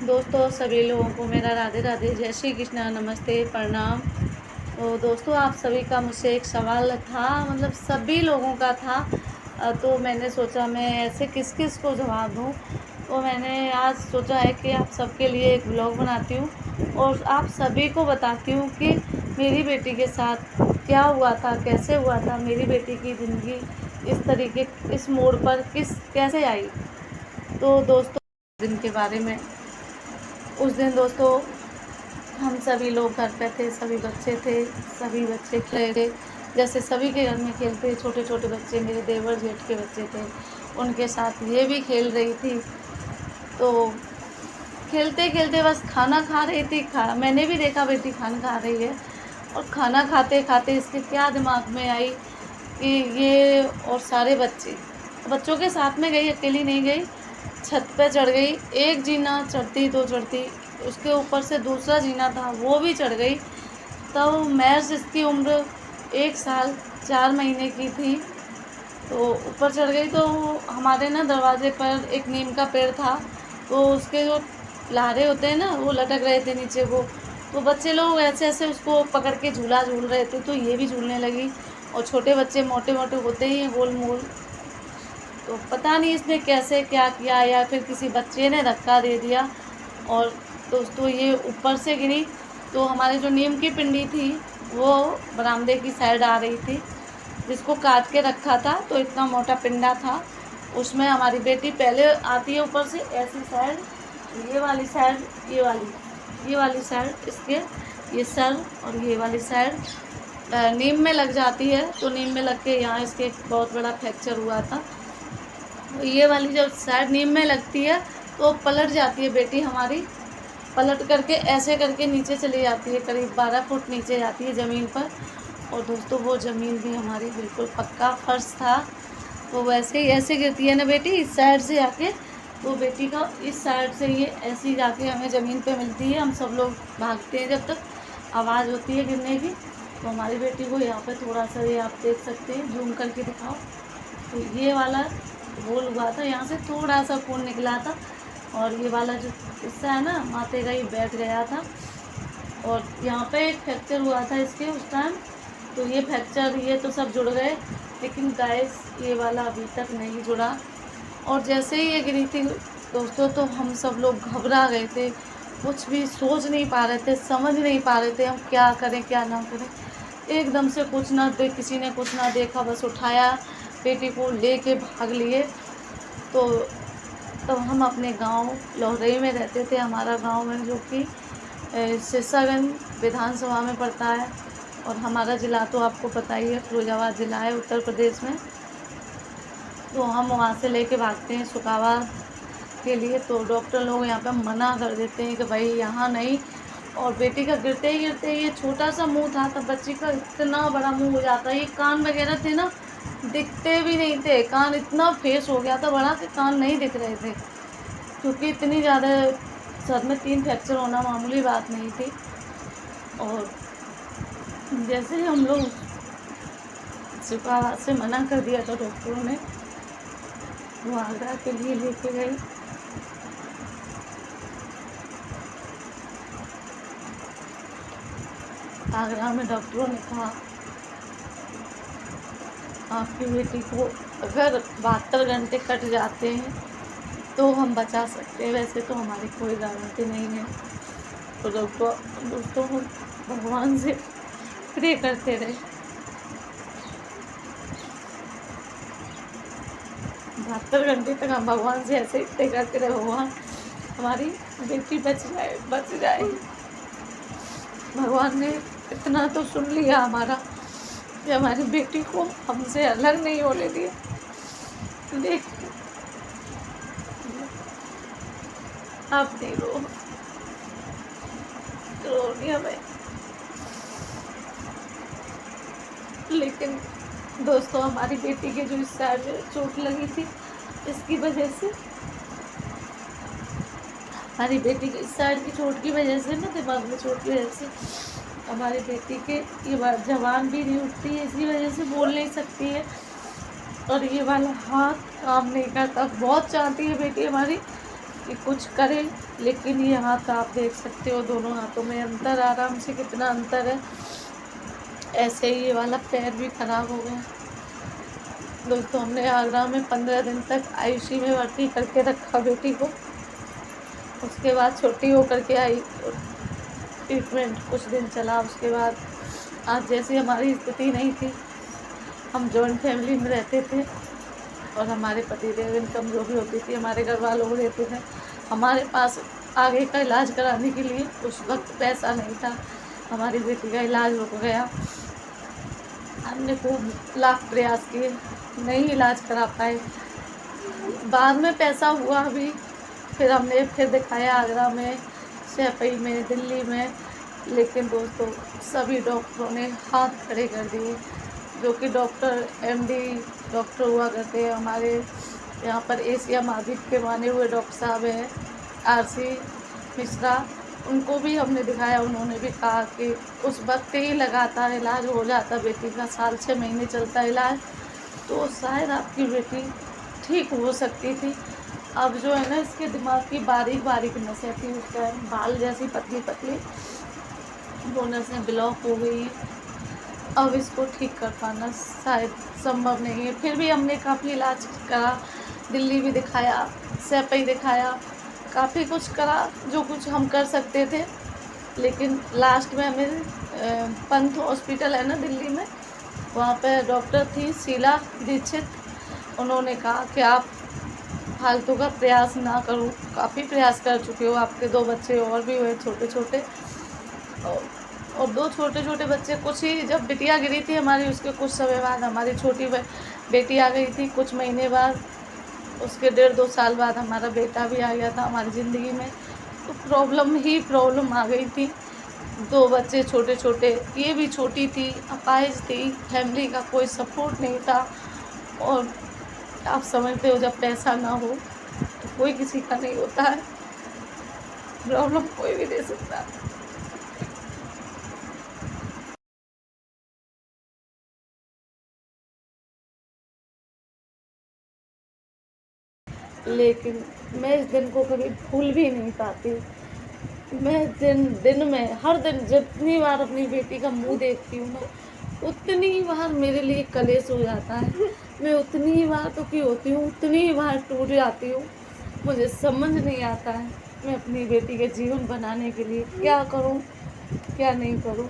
दोस्तों सभी लोगों को मेरा राधे राधे, जय श्री कृष्णा, नमस्ते, प्रणाम। तो दोस्तों आप सभी का मुझसे एक सवाल था, मतलब सभी लोगों का था। तो मैंने सोचा मैं ऐसे किस किस को जवाब दूँ। तो मैंने आज सोचा है कि आप सबके लिए एक ब्लॉग बनाती हूँ और आप सभी को बताती हूँ कि मेरी बेटी के साथ क्या हुआ था, कैसे हुआ था, मेरी बेटी की ज़िंदगी इस तरीके, इस मोड़ पर कैसे आई। तो दोस्तों दिन के बारे में, उस दिन दोस्तों हम सभी लोग घर पे थे, सभी बच्चे थे, सभी बच्चे खेल रहे, जैसे सभी के घर में खेलते, छोटे छोटे बच्चे, मेरे देवर जेठ के बच्चे थे, उनके साथ ये भी खेल रही थी। तो खेलते खेलते बस खाना खा रही थी। मैंने भी देखा बेटी खाना खा रही है, और खाना खाते खाते इसके क्या दिमाग में आई कि ये, और सारे बच्चों के साथ में गई, अकेली नहीं गई, छत पे चढ़ गई। एक जीना चढ़ती तो चढ़ती, उसके ऊपर से दूसरा जीना था वो भी चढ़ गई। तब महज इसकी उम्र 1 साल 4 महीने की थी। तो ऊपर चढ़ गई। तो हमारे ना दरवाजे पर एक नीम का पेड़ था, तो उसके जो लारे होते हैं ना वो लटक रहे थे नीचे को। तो बच्चे लोग ऐसे ऐसे उसको पकड़ के झूला झूल रहे थे, तो ये भी झूलने लगी। और छोटे बच्चे मोटे मोटे होते ही हैं गोल मोल। तो पता नहीं इसने कैसे क्या किया, या फिर किसी बच्चे ने धक्का दे दिया और दोस्तों ये ऊपर से गिरी। तो हमारे जो नीम की पिंडी थी वो बरामदे की साइड आ रही थी, जिसको काट के रखा था, तो इतना मोटा पिंडा था। उसमें हमारी बेटी पहले आती है ऊपर से ऐसी साइड, ये वाली साइड, ये वाली साइड इसके, ये सर, और ये वाली साइड नीम में लग जाती है। तो नीम में लग के यहाँ इसके एक बहुत बड़ा फ्रैक्चर हुआ था। तो ये वाली जब साइड नीम में लगती है तो पलट जाती है बेटी हमारी, पलट करके ऐसे करके नीचे चली जाती है, करीब 12 फुट नीचे जाती है ज़मीन पर। और दोस्तों वो ज़मीन भी हमारी बिल्कुल पक्का फर्श था। तो वैसे ही ऐसे गिरती है ना बेटी इस साइड से आके, तो बेटी का इस साइड से ये ऐसी जाके हमें ज़मीन पे मिलती है। हम सब लोग भागते हैं, जब तक आवाज़ होती है गिरने की। तो हमारी बेटी को यहाँ पे थोड़ा सा, ये आप देख सकते हैं, जूम करके दिखाओ। तो ये वाला होल हुआ था, यहाँ से थोड़ा सा खून निकला था, और ये वाला जो हिस्सा है ना माथे का, ये बैठ गया था। और यहाँ पे एक फ्रैक्चर हुआ था इसके उस टाइम। तो ये फ्रैक्चर, ये तो सब जुड़ गए, लेकिन गाइस ये वाला अभी तक नहीं जुड़ा। और जैसे ही ये गिरी थी दोस्तों, तो हम सब लोग घबरा गए थे, कुछ भी सोच नहीं पा रहे थे, समझ नहीं पा रहे थे हम क्या करें क्या ना करें। एकदम से कुछ ना देख, किसी ने कुछ ना देखा, बस उठाया, बेटी को लेके भाग लिए। तो तब हम अपने गांव लोहरई में रहते थे, हमारा गांव में जो कि सिरसागंज विधानसभा में पड़ता है। और हमारा ज़िला तो आपको पता ही है, फिरोजाबाद ज़िला है उत्तर प्रदेश में। तो हम वहाँ से लेके भागते हैं सुकावा के लिए। तो डॉक्टर लोग यहाँ पे मना कर देते हैं कि भाई यहाँ नहीं। और बेटी का गिरते ही ये छोटा सा मुंह था, तब बच्ची का इतना बड़ा मुंह हो जाता है, ये कान वगैरह थे ना दिखते भी नहीं थे, कान इतना फेस हो गया था बड़ा कि कान नहीं दिख रहे थे, क्योंकि इतनी ज़्यादा सर में 3 फ्रैक्चर होना मामूली बात नहीं थी। और जैसे ही हम लोग सुखावाद से मना कर दिया था डॉक्टरों ने, वो आगरा के लिए लेके गए। आगरा में डॉक्टरों ने कहा आपकी बेटी को अगर 72 घंटे कट जाते हैं तो हम बचा सकते हैं, वैसे तो हमारी कोई गारंटी नहीं है। तो दोस्तों हम भगवान से प्रे करते रहे, 72 घंटे तक हम भगवान से ऐसे ही प्रे करते रहे, भगवान हमारी बेटी बच जाए। भगवान ने इतना तो सुन लिया हमारा कि हमारी बेटी को हमसे अलग नहीं होने दिया। देख आप नहीं रो दिया मैं। लेकिन दोस्तों हमारी बेटी के जो इस साइड चोट लगी थी, इसकी वजह से, हमारी बेटी के इस साइड की चोट की वजह से ना, दिमाग में चोट की वजह से हमारी बेटी के ये जबान भी नहीं उठती है, इसी वजह से बोल नहीं सकती है। और ये वाला हाथ काम नहीं करता। बहुत चाहती है बेटी हमारी कि कुछ करे, लेकिन ये हाथ आप देख सकते हो, दोनों हाथों में अंतर, आराम से कितना अंतर है। ऐसे ही ये वाला पैर भी खराब हो गया। दोस्तों हमने आगरा में 15 दिन तक आईसीयू में भर्ती करके रखा बेटी को। उसके बाद छुट्टी होकर के आई, ट्रीटमेंट कुछ दिन चला। उसके बाद आज जैसी हमारी स्थिति नहीं थी, हम जॉइंट फैमिली में रहते थे और हमारे पतिदेव इनकम जो भी होती थी हमारे घर वालों को देते थे। हमारे पास आगे का इलाज कराने के लिए उस वक्त पैसा नहीं था। हमारी बेटी का इलाज रुक गया। हमने खूब लाख प्रयास किए, नहीं इलाज करा पाए। बाद में पैसा हुआ भी, फिर हमने फिर दिखाया आगरा में, सैफई में, दिल्ली में, लेकिन दोस्तों सभी डॉक्टरों ने हाथ खड़े कर दिए। जो कि डॉक्टर एमडी डॉक्टर हुआ करते हैं हमारे यहाँ पर, एशिया महाद्वीप के माने हुए डॉक्टर साहब हैं आरसी मिश्रा, उनको भी हमने दिखाया। उन्होंने भी कहा कि उस वक्त ही लगातार इलाज हो जाता बेटी का, 6 महीने चलता इलाज, तो शायद आपकी बेटी ठीक हो सकती थी। अब जो है ना, इसके दिमाग की बारीक बारीक नसें थी उस टाइम, बाल जैसी पतली पतली, वो नसें ब्लॉक हो गई हैं। अब इसको ठीक कर पाना शायद संभव नहीं है। फिर भी हमने काफ़ी इलाज करा, दिल्ली भी दिखाया, सैफई दिखाया, काफ़ी कुछ करा जो कुछ हम कर सकते थे। लेकिन लास्ट में हमें पंथ हॉस्पिटल है ना दिल्ली में, वहाँ पे डॉक्टर थी शीला दीक्षित, उन्होंने कहा कि आप फालतू का प्रयास ना करो, काफ़ी प्रयास कर चुके हो, आपके 2 बच्चे और भी हुए छोटे छोटे, और 2 छोटे छोटे बच्चे, कुछ ही जब बिटिया गिरी थी हमारी, उसके कुछ समय बाद हमारी छोटी बेटी आ गई थी, कुछ महीने बाद, उसके 1.5-2 साल बाद हमारा बेटा भी आ गया था हमारी ज़िंदगी में। तो प्रॉब्लम ही प्रॉब्लम आ गई थी, 2 बच्चे छोटे छोटे, ये भी छोटी थी, अपाहिज थी, फैमिली का कोई सपोर्ट नहीं था। और आप समझते हो जब पैसा ना हो तो कोई किसी का नहीं होता है, प्रॉब्लम कोई भी दे सकता है। लेकिन मैं इस दिन को कभी भूल भी नहीं पाती। मैं दिन दिन में हर दिन जितनी बार अपनी बेटी का मुंह देखती हूँ ना, उतनी बार मेरे लिए कलेश हो जाता है। मैं उतनी बार दुखी होती हूँ, उतनी बार टूट जाती हूँ। मुझे समझ नहीं आता है मैं अपनी बेटी के जीवन बनाने के लिए क्या करूँ, क्या नहीं करूँ।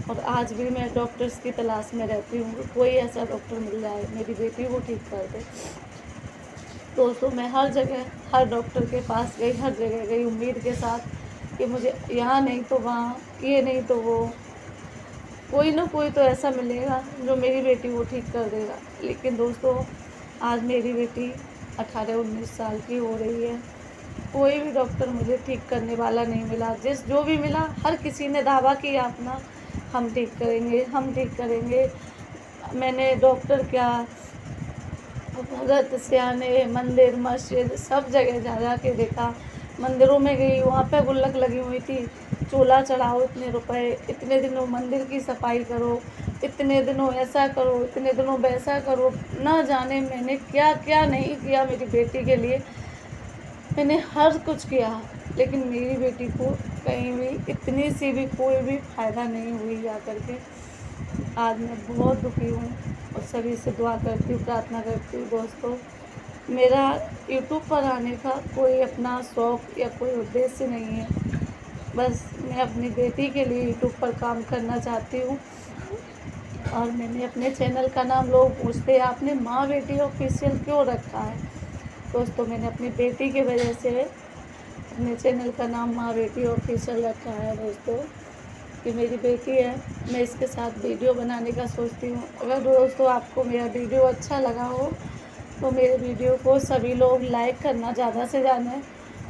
और आज भी मैं डॉक्टर्स की तलाश में रहती हूँ, कोई ऐसा डॉक्टर मिल जाए मेरी बेटी को ठीक कर दे। दोस्तों मैं हर जगह, हर डॉक्टर के पास गई, हर जगह गई उम्मीद के साथ कि मुझे यहाँ नहीं तो वहाँ, ये नहीं तो वो, कोई ना कोई तो ऐसा मिलेगा जो मेरी बेटी को ठीक कर देगा। लेकिन दोस्तों आज मेरी बेटी 18-19 साल की हो रही है, कोई भी डॉक्टर मुझे ठीक करने वाला नहीं मिला। जो भी मिला, हर किसी ने दावा किया अपना, हम ठीक करेंगे, हम ठीक करेंगे। मैंने डॉक्टर क्या, भगत सियाने, मंदिर, मस्जिद, सब जगह जा जा के देखा। मंदिरों में गई, वहाँ पे गुल्लक लगी हुई थी, चोला चढ़ाओ इतने रुपए, इतने दिनों मंदिर की सफाई करो, इतने दिनों ऐसा करो, इतने दिनों वैसा करो। ना जाने मैंने क्या क्या नहीं किया मेरी बेटी के लिए। मैंने हर कुछ किया, लेकिन मेरी बेटी को कहीं भी इतनी सी भी कोई भी फ़ायदा नहीं हुई जा कर के। आज मैं बहुत दुखी हूँ और सभी से दुआ करती हूँ, प्रार्थना करती हूँ। दोस्तों मेरा यूट्यूब पर आने का कोई अपना शौक़ या कोई उद्देश्य नहीं है, बस मैं अपनी बेटी के लिए यूट्यूब पर काम करना चाहती हूँ। और मैंने अपने चैनल का नाम, लोग पूछते हैं आपने माँ बेटी ऑफिशियल क्यों रखा है। दोस्तों मैंने अपनी बेटी की वजह से अपने चैनल का नाम माँ बेटी ऑफिशियल रखा है। दोस्तों कि मेरी बेटी है, मैं इसके साथ वीडियो बनाने का सोचती हूँ। अगर दोस्तों आपको मेरा वीडियो अच्छा लगा हो तो मेरे वीडियो को सभी लोग लाइक करना, ज़्यादा से ज़्यादा,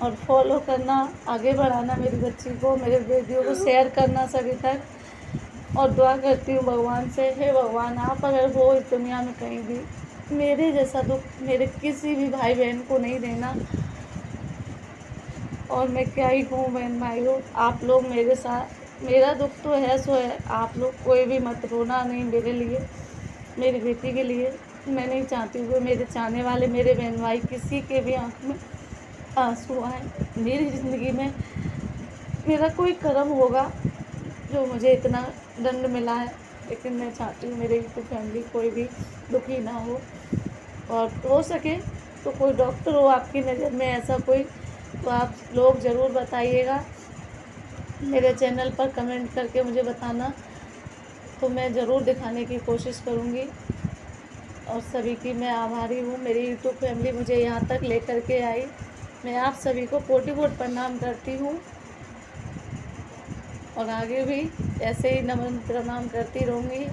और फॉलो करना, आगे बढ़ाना मेरी बच्ची को, मेरे वीडियो को शेयर करना सभी तक। और दुआ करती हूँ भगवान से, हे भगवान आप अगर हो इस दुनिया में कहीं भी, मेरे जैसा दुख मेरे किसी भी भाई बहन को नहीं देना। और मैं क्या ही कहूँ बहन भाइयों, आप लोग मेरे साथ, मेरा दुख तो है सो है, आप लोग कोई भी मत रोना नहीं मेरे लिए, मेरी बेटी के लिए। मैं नहीं चाहती हूँ कि मेरे चाहने वाले, मेरे बहन भाई किसी के भी आँख में आंसू आए। मेरी ज़िंदगी में मेरा कोई कर्म होगा जो मुझे इतना दंड मिला है, लेकिन मैं चाहती हूँ मेरी तो फैमिली कोई भी दुखी ना हो। और हो सके तो कोई डॉक्टर हो आपकी नज़र में ऐसा कोई, तो आप लोग ज़रूर बताइएगा। मेरे चैनल पर कमेंट करके मुझे बताना, तो मैं ज़रूर दिखाने की कोशिश करूँगी। और सभी की मैं आभारी हूँ, मेरी यूट्यूब फैमिली मुझे यहाँ तक लेकर के आई। मैं आप सभी को कोटि-कोटि प्रणाम करती हूँ और आगे भी ऐसे ही नमन प्रणाम करती रहूँगी।